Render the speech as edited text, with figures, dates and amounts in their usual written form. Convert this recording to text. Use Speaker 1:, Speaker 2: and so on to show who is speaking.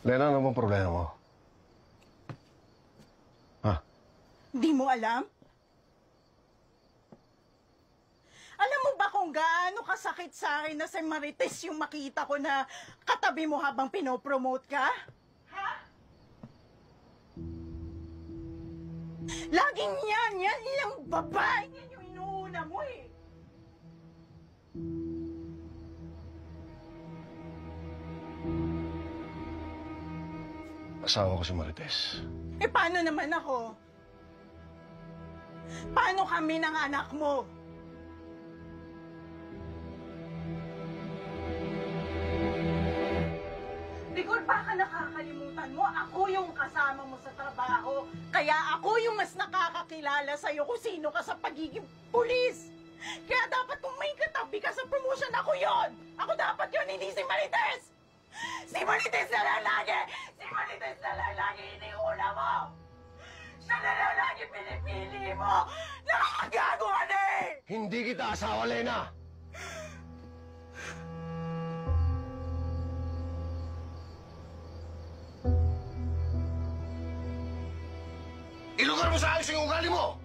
Speaker 1: Lena, ano bang problema mo? Ha?
Speaker 2: Di mo alam? Alam mo ba kung gaano kasakit sa akin na si Marites yung makita ko na katabi mo habang pinopromote ka? Ha? Laging yan lang babae, yan yung inuuna mo eh.
Speaker 1: Asawa ko si Marites.
Speaker 2: Eh paano naman ako? Paano kami ng anak mo? Bigol, baka nakakalimutan mo, ako yung kasama mo sa trabaho. Kaya ako yung mas nakakakilala sa'yo kung sino ka sa pagiging pulis. Kaya dapat kung may katabi ka sa promotion, ako yon. Ako dapat yon, hindi si Marites. Si Marites na lang lagi! Si Marites na lang lagi iniuna mo! Siya na lang lagi pinipili mo! Nakakagago ka na eh!
Speaker 1: Hindi kita asawa, Lena! Ilugar mo sa ayos yung ugali mo!